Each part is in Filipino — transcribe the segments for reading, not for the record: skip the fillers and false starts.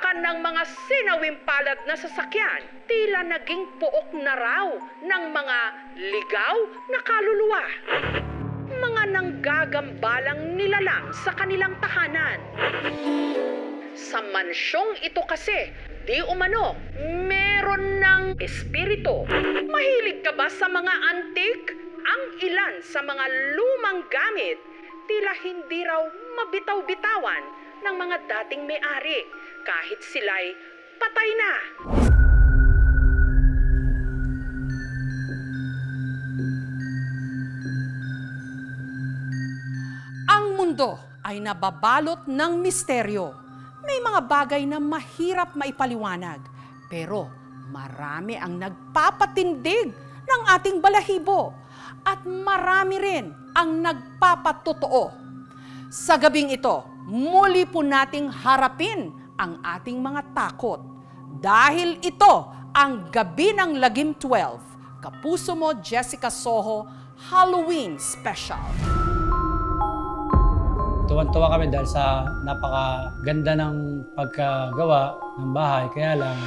bakbakan ng mga sinawimpalat na sasakyan, tila naging puok na raw ng mga ligaw na kaluluwa. Mga nanggagambalang nilalang sa kanilang tahanan. Sa mansyong ito kasi, di umano, meron ng espiritu. Mahilig ka ba sa mga antik? Ang ilan sa mga lumang gamit, tila hindi raw mabitaw-bitawan ng mga dating may-ari kahit sila'y patay na. Ang mundo ay nababalot ng misteryo. May mga bagay na mahirap maipaliwanag, pero marami ang nagpapatindig ng ating balahibo at marami rin ang nagpapatotoo. Sa gabing ito, muli po nating harapin ang ating mga takot. Dahil ito ang Gabi ng Lagim 12, Kapuso Mo Jessica Soho Halloween Special. Tuwan-tuwa kami dahil sa napakaganda ng pagkagawa ng bahay. Kaya lang,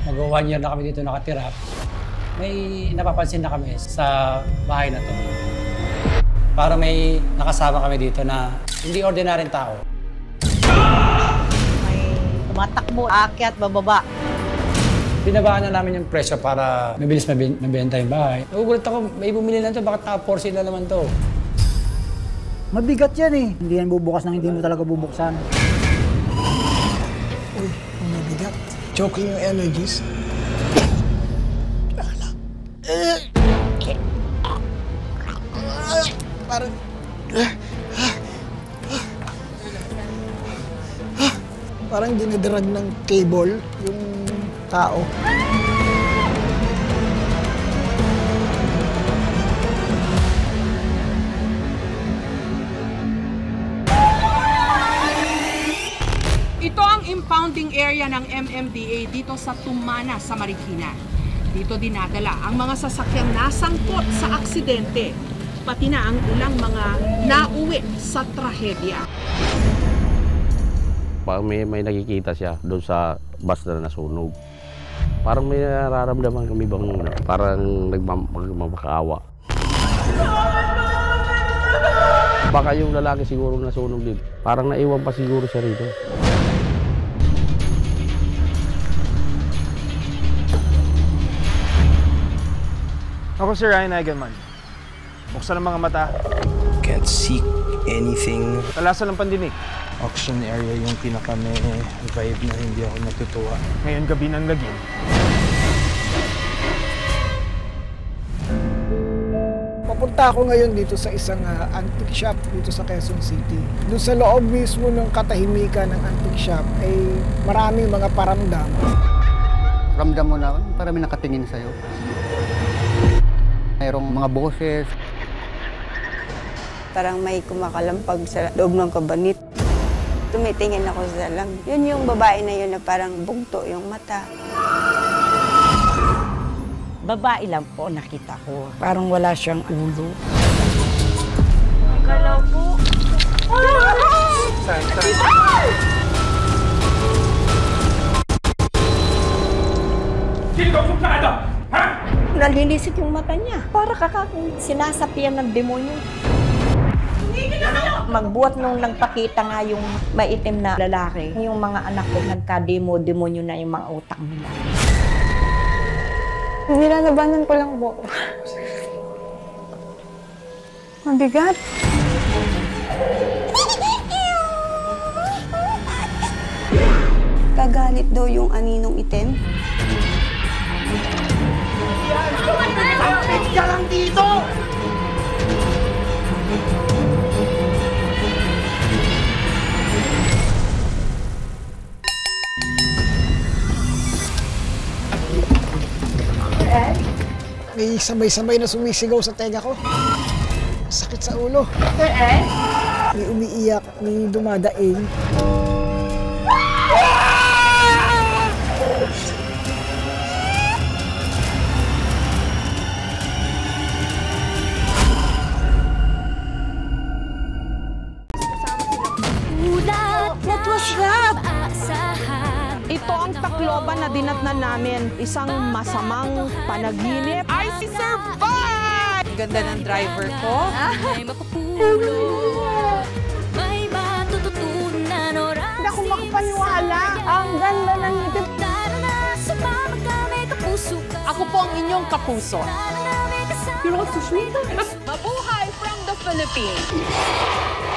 mag-1 year na kami dito nakatira. May napapansin na kami sa bahay na to. Para may nakasama kami dito na hindi ordinaryong tao. May tumatakbo, aakyat, bababa. Binabaan na namin yung presyo para mabilis mabenta yung bahay. Nagugulat ako, may bumili lang to, bakit naka-for sale na naman to? Mabigat yan eh. Hindi yan bubukas nang hindi mo talaga bubuksan. Uy, ang mabigat. Choking yung energies. Parang... Parang dinidrag ng cable yung tao. Ito ang impounding area ng MMDA dito sa Tumana sa Marikina. Dito dinadala ang mga sasakyang nasangkot sa aksidente, pati na ang ilang mga nauwi sa trahedya. May nakikita siya doon sa bus na nasunog. Parang may nararamdaman kami bang parang nagmamakaawa. Baka yung lalaki siguro nasunog din. Parang naiwan pa siguro siya rito. Ako si Ryan Egelman. Buksan ang mga mata. Can't seek anything. Talasan ng pandinig. Auction area yung pinaka-may vibe na hindi ako natutuwa. Ngayon gabi ng lagim. Papunta ako ngayon dito sa isang antique shop dito sa Quezon City. Doon sa loob mismo ng katahimikan ng antique shop ay maraming mga paramdam. Ramdam mo na, parang may nakatingin sa'yo. Mayroong mga boses. Parang may kumakalampag sa loob ng kabanit. Tumitingin ako sa lang. Yun yung babae na yun na parang bugto yung mata. Babae lang po nakita ko. Parang wala siyang ulo. Ang galaw po. Sino ka suplado? Ha? Nalilisik yung mata niya. Para kakakong sinasapian ng demonyo. Magbuhat nung nagpakita nga yung maitim na lalaki, yung mga anak ko nagka-demonyo na yung mga utak nila. Nilalabanan ko lang po. Mabigat. Kagalit daw yung aninong itim. Kapit ka lang dito! May sabay-sabay na sumisigaw sa tenga ko. Sakit sa ulo. May umiiyak, may dumadaing. What was that? Ito Tacloban na dinatnan namin, isang masamang panaginip. I survive! Ganda ng driver ko. Hindi ako makapaniwala. Ang ganda ng ngipin. Ako po ang inyong kapuso. Mabuhay from the Philippines!